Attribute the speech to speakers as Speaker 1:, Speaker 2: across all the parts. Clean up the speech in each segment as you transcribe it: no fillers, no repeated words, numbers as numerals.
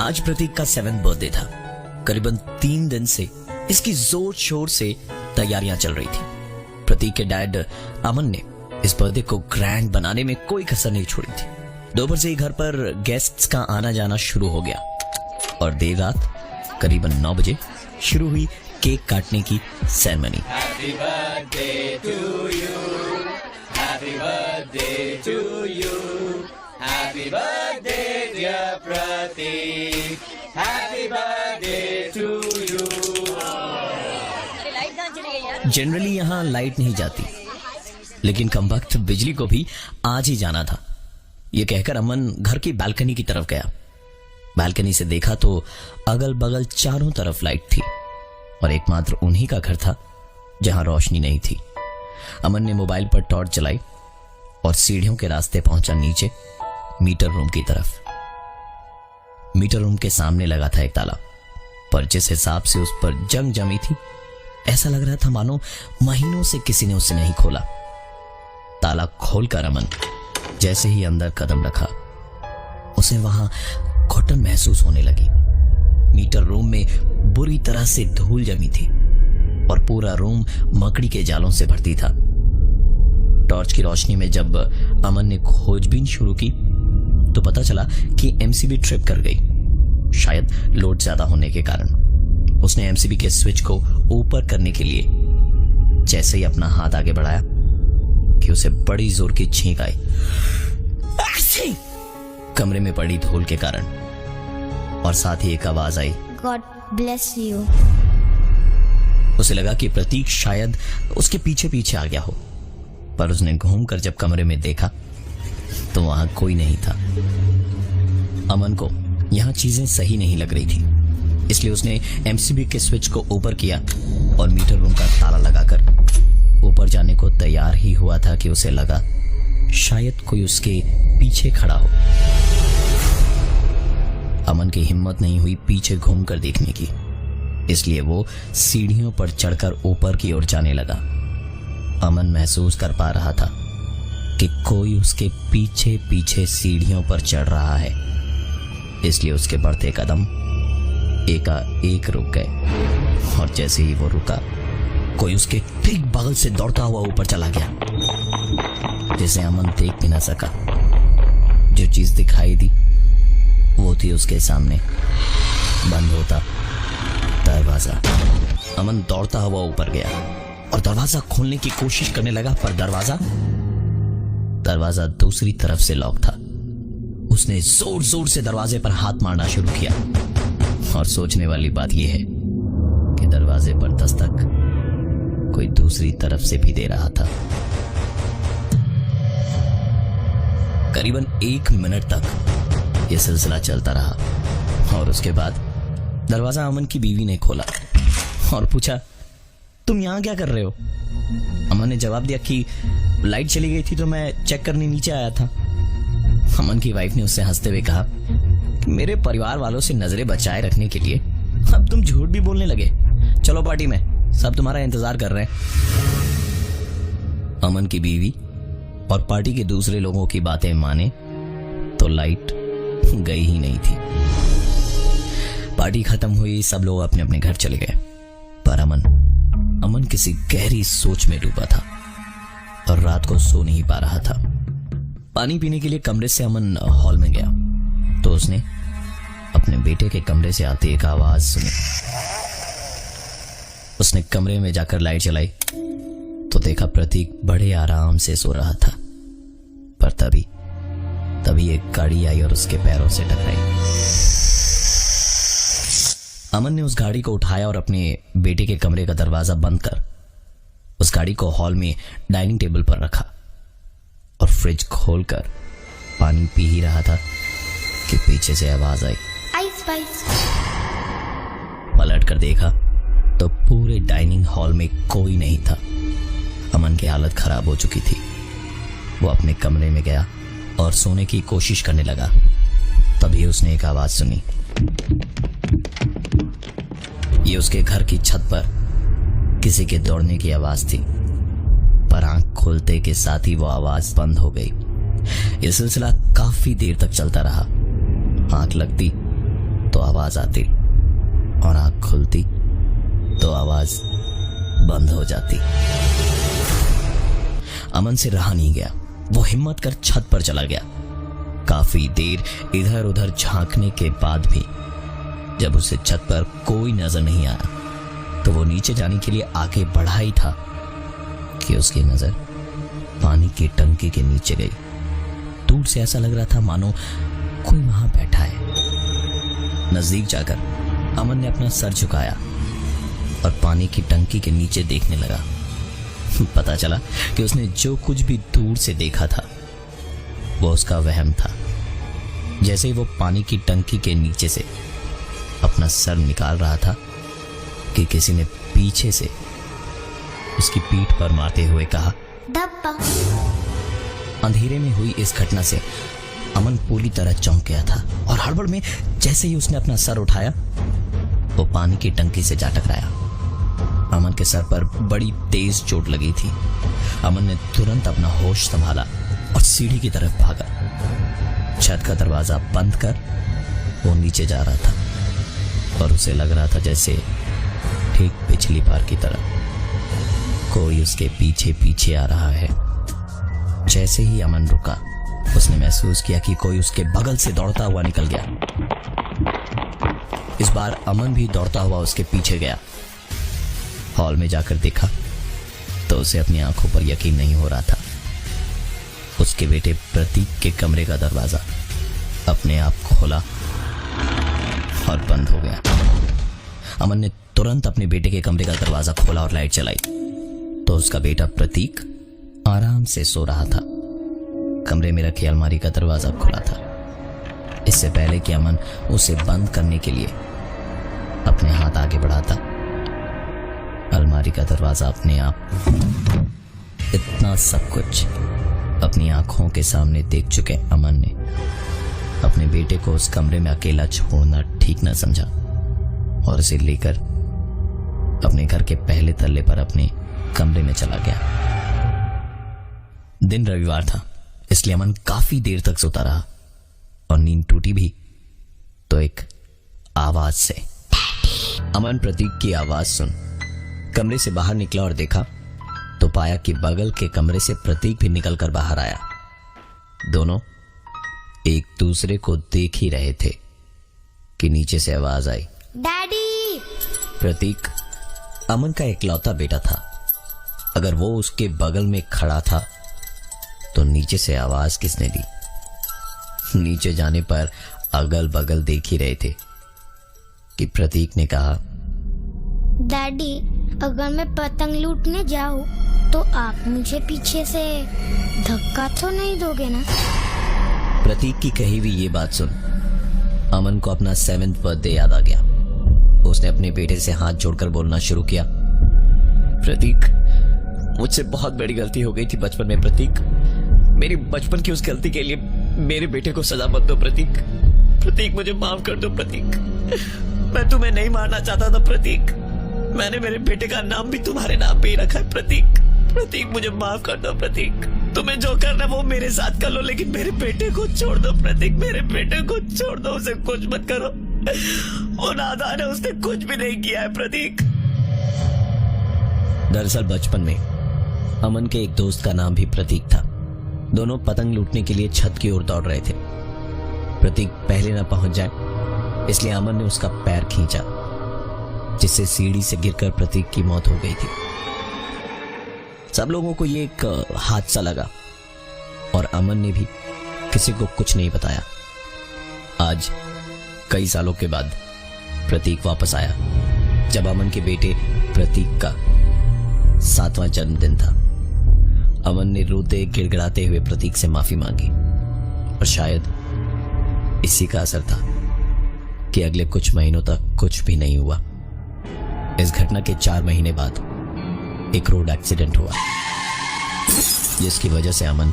Speaker 1: आज प्रतीक का 7th birthday था। करीबन 3 दिन से इसकी जोर शोर से तैयारियां चल रही थी। प्रतीक के डैड अमन ने इस बर्थडे को ग्रैंड बनाने में कोई कसर नहीं छोड़ी थी। दोपहर से ही घर पर गेस्ट्स का आना जाना शुरू हो गया और देर रात करीबन 9 बजे शुरू हुई केक काटने की ceremony.
Speaker 2: Happy birthday to you, happy birthday to you, happy birthday dear Pratik, happy birthday to you.
Speaker 1: Generally यहाँ लाइट नहीं जाती, लेकिन कमबख्त बिजली को भी आज ही जाना था। ये कहकर अमन घर की बालकनी की तरफ गया। बालकनी से देखा तो अगल बगल चारों तरफ लाइट थी और एकमात्र उन्हीं का घर था जहां रोशनी नहीं थी। अमन ने मोबाइल पर टॉर्च जलाई और सीढ़ियों के रास्ते पहुंचा नीचे मीटर रूम की तरफ। मीटर रूम के सामने लगा था एक ताला, पर जिस हिसाब से उस पर जंग जमी थी, ऐसा लग रहा था मानो महीनों से किसी ने उसे नहीं खोला। ताला खोलकर अमन जैसे ही अंदर कदम रखा, उसे वहां घुटन महसूस होने लगी। मीटर रूम में बुरी तरह से धूल जमी थी और पूरा रूम मकड़ी के जालों से भर्ती था। टॉर्च की रोशनी में जब अमन ने खोजबीन शुरू की तो पता चला कि एमसीबी ट्रिप कर गई, शायद लोड ज्यादा होने के कारण। उसने एमसीबी के स्विच को ऊपर करने के लिए जैसे ही अपना हाथ आगे बढ़ाया कि उसे बड़ी जोर की छींक आई, कमरे में पड़ी धूल के कारण, और साथ ही एक आवाज आई,
Speaker 3: God bless you.
Speaker 1: उसे लगा कि प्रतीक शायद उसके पीछे पीछे आ गया हो, पर उसने घूमकर जब कमरे में देखा तो वहां कोई नहीं था। अमन को यहां चीजें सही नहीं लग रही थी, इसलिए उसने एमसीबी के स्विच को ऊपर किया और मीटर रूम का ताला लगाकर ऊपर जाने को तैयार ही हुआ था कि उसे लगा शायद कोई उसके पीछे खड़ा हो। अमन की हिम्मत नहीं हुई पीछे घूमकर देखने की, इसलिए वो सीढ़ियों पर चढ़कर ऊपर की ओर जाने लगा। अमन महसूस कर पा रहा था कि कोई उसके पीछे पीछे सीढ़ियों पर चढ़ रहा है, इसलिए उसके बढ़ते कदम एकाएक रुक गए और जैसे ही वो रुका, कोई उसके ठीक बगल से दौड़ता हुआ ऊपर चला गया, जिसे अमन देख भी ना सका। जो चीज दिखाई दी वो थी उसके सामने बंद होता दरवाजा। अमन दौड़ता हुआ ऊपर गया और दरवाजा खोलने की कोशिश करने लगा, पर दरवाजा दूसरी तरफ से लॉक था। उसने जोर जोर से दरवाजे पर हाथ मारना शुरू किया और सोचने वाली बात यह है कि दरवाजे पर दस्तक कोई दूसरी तरफ से भी दे रहा था। करीबन 1 मिनट तक यह सिलसिला चलता रहा और उसके बाद दरवाजा अमन की बीवी ने खोला और पूछा, तुम यहां क्या कर रहे हो? अमन ने जवाब दिया कि लाइट चली गई थी तो मैं चेक करने नीचे आया था। अमन की वाइफ ने उससे हंसते हुए कहा कि मेरे परिवार वालों से नजरें बचाए रखने के लिए अब तुम झूठ भी बोलने लगे। चलो पार्टी में, सब तुम्हारा इंतजार कर रहे हैं। अमन की बीवी और पार्टी के दूसरे लोगों की बातें माने तो लाइट गई ही नहीं थी। पार्टी खत्म हुई, सब लोग अपने अपने घर चले गए, पर अमन किसी गहरी सोच में डूबा था और रात को सो नहीं पा रहा था। पानी पीने के लिए कमरे से अमन हॉल में गया तो उसने अपने बेटे के कमरे से आती एक आवाज सुनी। उसने कमरे में जाकर लाइट जलाई तो देखा प्रतीक बड़े आराम से सो रहा था, पर तभी एक गाड़ी आई और उसके पैरों से टकराई। अमन ने उस गाड़ी को उठाया और अपने बेटे के कमरे का दरवाजा बंद कर उस गाड़ी को हॉल में डाइनिंग टेबल पर रखा और फ्रिज खोलकर पानी पी ही रहा था कि पीछे से आवाज आई,
Speaker 3: आइस पाइस।
Speaker 1: पलट कर देखा तो पूरे डाइनिंग हॉल में कोई नहीं था। अमन की हालत खराब हो चुकी थी। वो अपने कमरे में गया और सोने की कोशिश करने लगा। तभी उसने एक आवाज सुनी। ये उसके घर की छत पर किसी के दौड़ने की आवाज थी, पर आंख खोल खुलते के साथ ही वो आवाज बंद हो गई। यह सिलसिला काफी देर तक चलता रहा। आंख लगती तो आवाज आती और आंख खुलती तो आवाज बंद हो जाती। अमन से रहा नहीं गया। वो हिम्मत कर छत पर चला गया। काफी देर इधर उधर झांकने के बाद भी जब उसे छत पर कोई नजर नहीं आया तो वो नीचे जाने के लिए आगे बढ़ा ही था कि उसकी नजर पानी की टंकी के नीचे गई। दूर से ऐसा लग रहा था मानो कोई वहां बैठा है। नजदीक जाकर अमन ने अपना सर झुकाया और पानी की टंकी के नीचे देखने लगा। पता चला कि उसने जो कुछ भी दूर से देखा था वो उसका वहम था। जैसे ही वो पानी की टंकी के नीचे से अपना सर निकाल रहा था कि किसी ने पीछे से उसकी पीठ पर मारते हुए कहा,
Speaker 3: धप्पा।
Speaker 1: अंधेरे में हुई इस घटना से अमन पूरी तरह चौंक गया था और हड़बड़ में जैसे ही उसने अपना सर उठाया वो पानी की टंकी से जा टकराया। अमन के सर पर बड़ी तेज चोट लगी थी। अमन ने तुरंत अपना होश संभाला और सीढ़ी की तरफ भागा। छत का दरवाजा बंद कर वो नीचे जा रहा था और उसे लग रहा था जैसे ठीक पिछली बार की तरह कोई उसके पीछे पीछे आ रहा है। जैसे ही अमन रुका उसने महसूस किया कि कोई उसके बगल से दौड़ता हुआ निकल गया। इस बार अमन भी दौड़ता हुआ उसके पीछे गया। हॉल में जाकर देखा तो उसे अपनी आंखों पर यकीन नहीं हो रहा था। उसके बेटे प्रतीक के कमरे का दरवाजा अपने आप खोला और बंद हो गया। अमन ने तुरंत अपने बेटे के कमरे का दरवाजा खोला और लाइट चलाई तो उसका बेटा प्रतीक आराम से सो रहा था। कमरे में रखी अलमारी का दरवाजा खुला था। इससे पहले कि अमन उसे बंद करने के लिए अपने हाथ आगे बढ़ाता, अलमारी का दरवाजा अपने आप। इतना सब कुछ अपनी आंखों के सामने देख चुके अमन ने अपने बेटे को उस कमरे में अकेला छोड़ना ठीक न समझा और उसे लेकर अपने घर के पहले तल्ले पर अपने कमरे में चला गया। दिन रविवार था इसलिए अमन काफी देर तक सोता रहा और नींद टूटी भी तो एक आवाज से। अमन प्रतीक की आवाज सुन कमरे से बाहर निकला और देखा तो पाया कि बगल के कमरे से प्रतीक भी निकलकर बाहर आया। दोनों एक दूसरे को देख ही रहे थे कि नीचे से आवाज आई,
Speaker 3: डैडी।
Speaker 1: प्रतीक अमन का इकलौता बेटा था। अगर वो उसके बगल में खड़ा था तो नीचे से आवाज किसने दी? नीचे जाने पर अगल बगल देख ही रहे थे कि प्रतीक ने कहा,
Speaker 3: डैडी, अगर मैं पतंग लूटने जाऊं तो आप मुझे पीछे से धक्का तो नहीं दोगे ना?
Speaker 1: प्रतीक की कही हुई ये बात सुन अमन को अपना 7th बर्थडे याद आ गया। उसने अपने बेटे से हाथ जोड़कर बोलना शुरू किया, प्रतीक, मुझसे बहुत बड़ी गलती हो गई थी बचपन में। प्रतीक, मेरी बचपन की उस गलती के लिए मेरे बेटे को सजा मत दो। प्रतीक, प्रतीक, मुझे माफ कर दो। प्रतीक, मैं तुम्हें नहीं मारना चाहता था। प्रतीक, मैंने मेरे बेटे का नाम भी तुम्हारे नाम पे ही रखा है। प्रतीक, प्रतीक, मुझे माफ कर दो। प्रतीक, तुम्हें जो करना वो मेरे साथ कर लो लेकिन मेरे बेटे को छोड़ दो। प्रतीक, मेरे बेटे को छोड़ दो, उसे कुछ मत करो। वो नादान है, उसने कुछ भी नहीं किया है। प्रतीक। दरअसल बचपन में अमन के एक दोस्त का नाम भी प्रतीक था। दोनों पतंग लूटने के लिए छत की ओर दौड़ रहे थे। प्रतीक पहले ना पहुंच जाए इसलिए अमन ने उसका पैर खींचा जिससे सीढ़ी से गिरकर प्रतीक की मौत हो गई थी। सब लोगों को ये एक हादसा लगा और अमन ने भी किसी को कुछ नहीं बताया। आज कई सालों के बाद प्रतीक वापस आया जब अमन के बेटे प्रतीक का 7वां जन्मदिन था। अमन ने रोते गिड़गिड़ाते हुए प्रतीक से माफी मांगी और शायद इसी का असर था कि अगले कुछ महीनों तक कुछ भी नहीं हुआ। इस घटना के 4 महीने बाद एक रोड एक्सीडेंट हुआ जिसकी वजह से अमन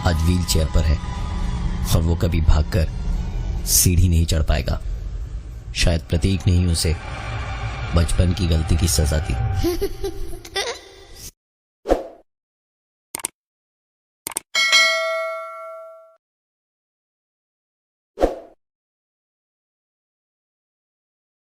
Speaker 1: आज व्हील चेयर पर है और वो कभी भागकर सीढ़ी नहीं चढ़ पाएगा। शायद प्रतीक ने ही उसे बचपन की गलती की सजा दी।